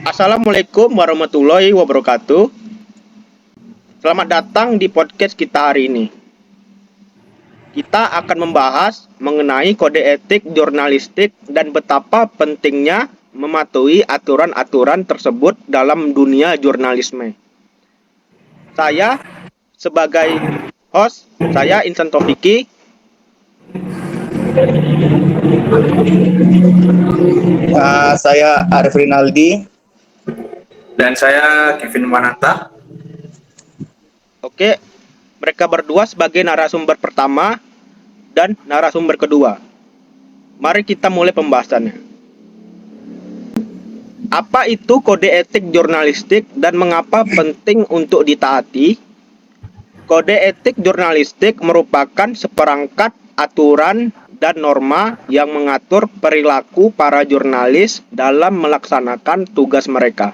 Assalamualaikum warahmatullahi wabarakatuh. Selamat datang di podcast kita hari ini. Kita akan membahas mengenai kode etik jurnalistik dan betapa pentingnya mematuhi aturan-aturan tersebut dalam dunia jurnalisme. Saya sebagai host, saya Insan Taufiki. Saya Arif Rinaldi. Dan saya Kevin Mananta. Oke, mereka berdua sebagai narasumber pertama dan narasumber kedua. Mari kita mulai pembahasannya. Apa itu kode etik jurnalistik dan mengapa penting untuk ditaati? Kode etik jurnalistik merupakan seperangkat aturan dan norma yang mengatur perilaku para jurnalis dalam melaksanakan tugas mereka.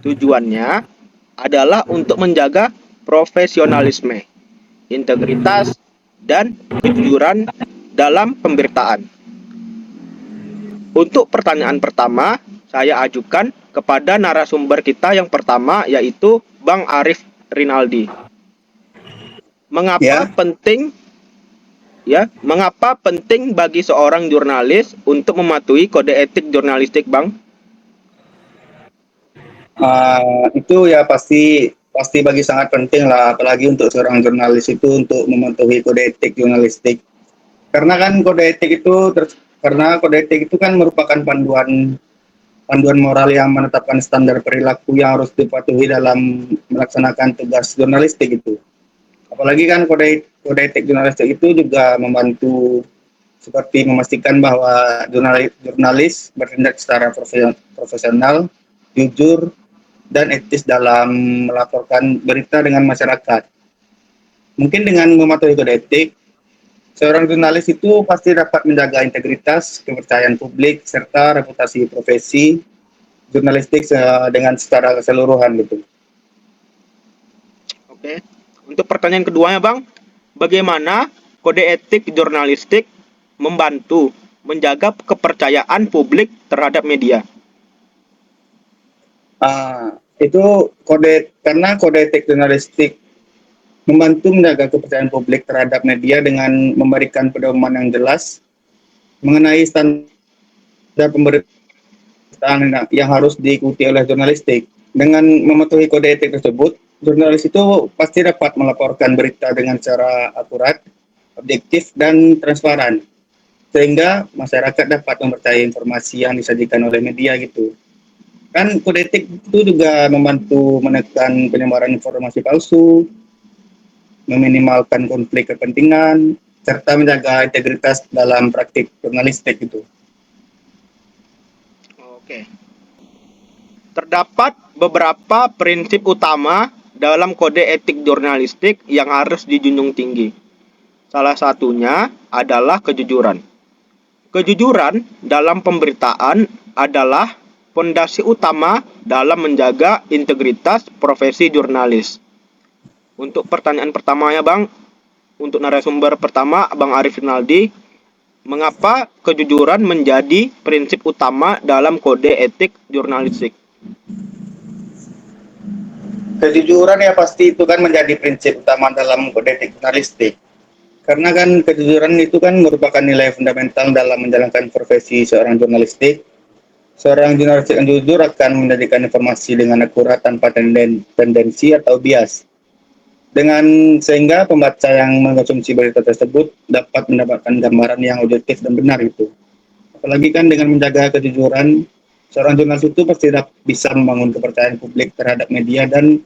Tujuannya adalah untuk menjaga profesionalisme, integritas, dan kejujuran dalam pemberitaan. Untuk pertanyaan pertama, saya ajukan kepada narasumber kita yang pertama, yaitu Bang Arif Rinaldi. Mengapa penting bagi seorang jurnalis untuk mematuhi kode etik jurnalistik, Bang? Itu ya pasti bagi sangat penting lah, apalagi untuk seorang jurnalis itu untuk mematuhi kode etik jurnalistik. Karena kode etik itu kan merupakan panduan moral yang menetapkan standar perilaku yang harus dipatuhi dalam melaksanakan tugas jurnalistik itu. Apalagi kode etik jurnalistik itu juga membantu seperti memastikan bahwa jurnalis bertindak secara profesional, jujur, dan etis dalam melaporkan berita dengan masyarakat. Mungkin dengan mematuhi kode etik, seorang jurnalis itu pasti dapat menjaga integritas, kepercayaan publik, serta reputasi profesi jurnalistik dengan secara keseluruhan gitu. Oke. Untuk pertanyaan keduanya, Bang, bagaimana kode etik jurnalistik membantu menjaga kepercayaan publik terhadap media? Karena kode etik jurnalistik membantu menjaga kepercayaan publik terhadap media dengan memberikan pedoman yang jelas mengenai standar pemberitaan yang harus diikuti oleh jurnalistik. Dengan mematuhi kode etik tersebut, jurnalis itu pasti dapat melaporkan berita dengan cara akurat, objektif, dan transparan, sehingga masyarakat dapat mempercayai informasi yang disajikan oleh media gitu. Kode etik itu juga membantu menekan penyebaran informasi palsu, meminimalkan konflik kepentingan, serta menjaga integritas dalam praktik jurnalistik itu. Oke. Terdapat beberapa prinsip utama dalam kode etik jurnalistik yang harus dijunjung tinggi. Salah satunya adalah kejujuran. Kejujuran dalam pemberitaan adalah fondasi utama dalam menjaga integritas profesi jurnalis. Untuk pertanyaan pertamanya, Bang, untuk narasumber pertama, Bang Arif Rinaldi, mengapa kejujuran menjadi prinsip utama dalam kode etik jurnalistik? Kejujuran ya pasti itu menjadi prinsip utama dalam kode etik jurnalistik. Karena kejujuran itu merupakan nilai fundamental dalam menjalankan profesi seorang jurnalistik. Seorang jurnalis yang jujur akan menyajikan informasi dengan akurat tanpa tendensi atau bias. Sehingga pembaca yang mengkonsumsi berita tersebut dapat mendapatkan gambaran yang objektif dan benar itu. Apalagi dengan menjaga kejujuran, seorang jurnalis itu pasti bisa membangun kepercayaan publik terhadap media dan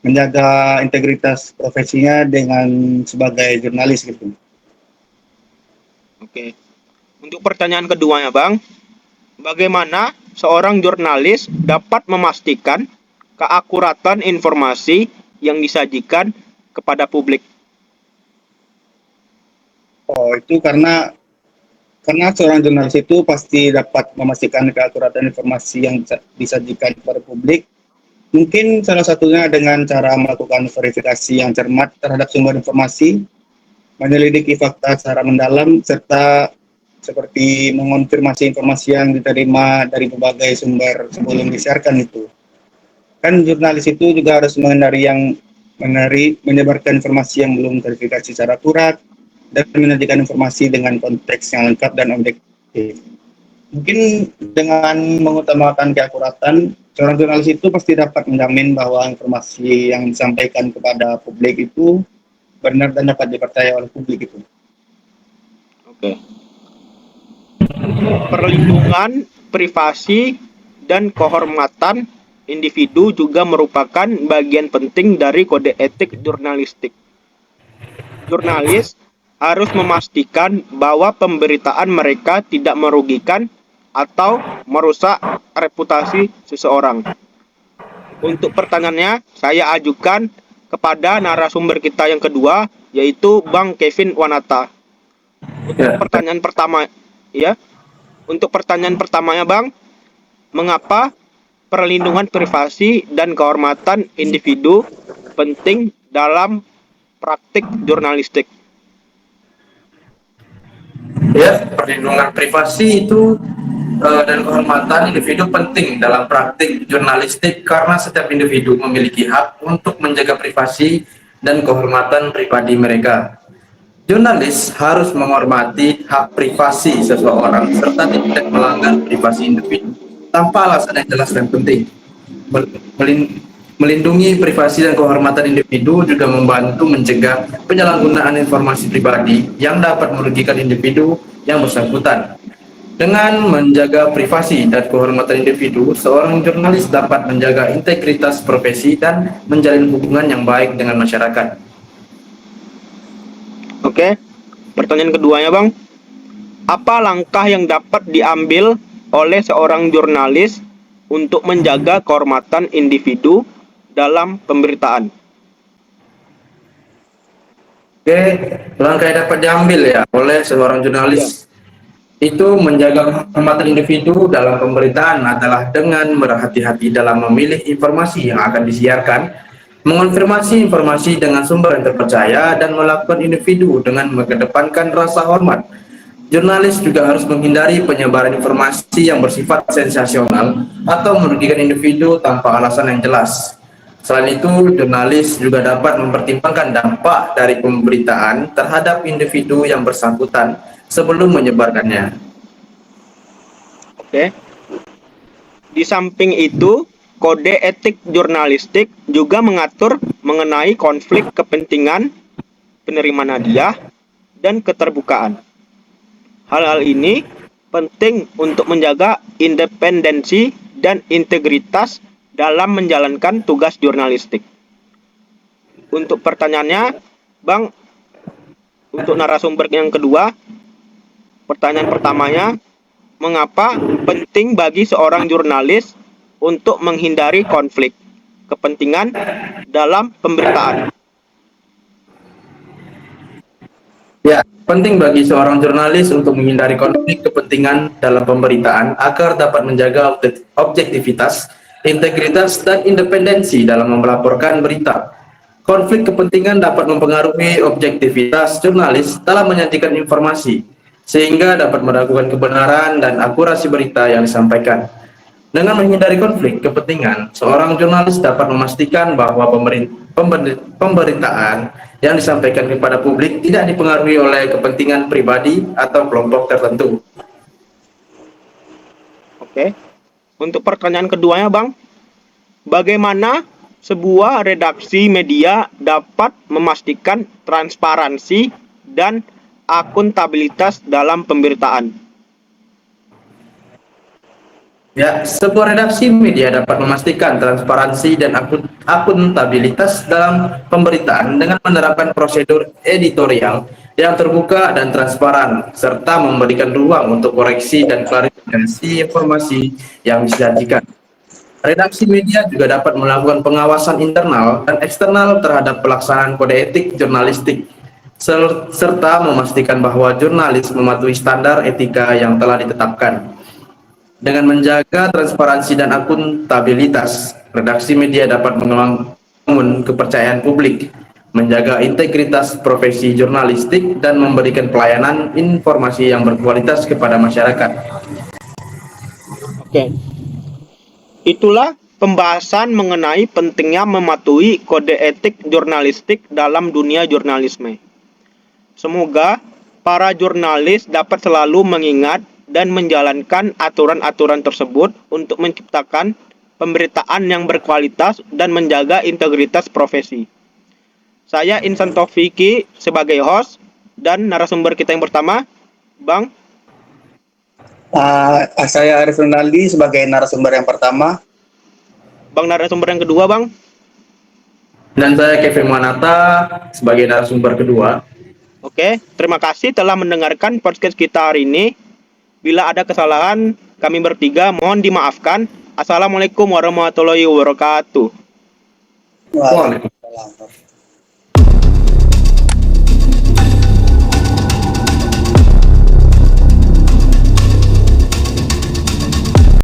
menjaga integritas profesinya dengan sebagai jurnalis gitu. Oke. Untuk pertanyaan keduanya, Bang, bagaimana seorang jurnalis dapat memastikan keakuratan informasi yang disajikan kepada publik? Itu karena seorang jurnalis itu pasti dapat memastikan keakuratan informasi yang disajikan kepada publik. Mungkin salah satunya dengan cara melakukan verifikasi yang cermat terhadap sumber informasi, menyelidiki fakta secara mendalam, serta seperti mengonfirmasi informasi yang diterima dari berbagai sumber sebelum disiarkan itu. Kan jurnalis itu juga harus menyebarkan informasi yang belum verifikasi secara akurat dan menyajikan informasi dengan konteks yang lengkap dan objektif. Mungkin dengan mengutamakan keakuratan, seorang jurnalis itu pasti dapat menjamin bahwa informasi yang disampaikan kepada publik itu benar dan dapat dipercaya oleh publik itu. Oke. Perlindungan privasi dan kehormatan individu juga merupakan bagian penting dari kode etik jurnalistik. Jurnalis harus memastikan bahwa pemberitaan mereka tidak merugikan atau merusak reputasi seseorang. Untuk pertanyaannya, saya ajukan kepada narasumber kita yang kedua, yaitu Bang Kevin Wanata. Untuk pertanyaan pertama, ya. Untuk pertanyaan pertamanya, Bang, mengapa perlindungan privasi dan kehormatan individu penting dalam praktik jurnalistik? Ya, perlindungan privasi itu dan kehormatan individu penting dalam praktik jurnalistik karena setiap individu memiliki hak untuk menjaga privasi dan kehormatan pribadi mereka. Jurnalis harus menghormati hak privasi seseorang serta tidak melanggar privasi individu tanpa alasan yang jelas dan penting. Melindungi privasi dan kehormatan individu juga membantu mencegah penyalahgunaan informasi pribadi yang dapat merugikan individu yang bersangkutan. Dengan menjaga privasi dan kehormatan individu, seorang jurnalis dapat menjaga integritas profesi dan menjalin hubungan yang baik dengan masyarakat. Oke, pertanyaan keduanya, Bang. Apa langkah yang dapat diambil oleh seorang jurnalis untuk menjaga kehormatan individu dalam pemberitaan? Oke, langkah yang dapat diambil ya oleh seorang jurnalis itu menjaga kehormatan individu dalam pemberitaan adalah dengan berhati-hati dalam memilih informasi yang akan disiarkan, mengonfirmasi informasi dengan sumber yang terpercaya, dan melakukan individu dengan mengedepankan rasa hormat. Jurnalis juga harus menghindari penyebaran informasi yang bersifat sensasional atau merugikan individu tanpa alasan yang jelas. Selain itu, jurnalis juga dapat mempertimbangkan dampak dari pemberitaan terhadap individu yang bersangkutan sebelum menyebarkannya. Oke. Di samping itu, kode etik jurnalistik juga mengatur mengenai konflik kepentingan, penerimaan hadiah, dan keterbukaan. Hal-hal ini penting untuk menjaga independensi dan integritas dalam menjalankan tugas jurnalistik. Untuk pertanyaannya, Bang, untuk narasumber yang kedua, pertanyaan pertamanya, mengapa penting bagi seorang jurnalis untuk menghindari konflik kepentingan dalam pemberitaan? Ya, penting bagi seorang jurnalis untuk menghindari konflik kepentingan dalam pemberitaan agar dapat menjaga objektivitas, integritas, dan independensi dalam melaporkan berita. Konflik kepentingan dapat mempengaruhi objektivitas jurnalis dalam menyajikan informasi, sehingga dapat meragukan kebenaran dan akurasi berita yang disampaikan. Dengan menghindari konflik kepentingan, seorang jurnalis dapat memastikan bahwa pemberitaan yang disampaikan kepada publik tidak dipengaruhi oleh kepentingan pribadi atau kelompok tertentu. Oke. Untuk pertanyaan keduanya, Bang, bagaimana sebuah redaksi media dapat memastikan transparansi dan akuntabilitas dalam pemberitaan? Ya, sebuah redaksi media dapat memastikan transparansi dan akuntabilitas dalam pemberitaan dengan menerapkan prosedur editorial yang terbuka dan transparan, serta memberikan ruang untuk koreksi dan klarifikasi informasi yang disajikan. Redaksi media juga dapat melakukan pengawasan internal dan eksternal terhadap pelaksanaan kode etik jurnalistik, serta memastikan bahwa jurnalis mematuhi standar etika yang telah ditetapkan. Dengan menjaga transparansi dan akuntabilitas, redaksi media dapat membangun kepercayaan publik menjaga integritas profesi jurnalistik, dan memberikan pelayanan informasi yang berkualitas kepada masyarakat. Oke. Itulah pembahasan mengenai pentingnya mematuhi kode etik jurnalistik dalam dunia jurnalisme. Semoga para jurnalis dapat selalu mengingat dan menjalankan aturan-aturan tersebut untuk menciptakan pemberitaan yang berkualitas dan menjaga integritas profesi. Saya Insan Taufiki sebagai host dan narasumber kita yang pertama, Bang. Saya Arif Rinaldi sebagai narasumber yang pertama. Bang narasumber yang kedua, Bang. Dan saya Kevin Manata sebagai narasumber kedua. Oke, terima kasih telah mendengarkan podcast kita hari ini. Bila ada kesalahan, kami bertiga mohon dimaafkan. Assalamualaikum warahmatullahi wabarakatuh. Waalaikumsalam.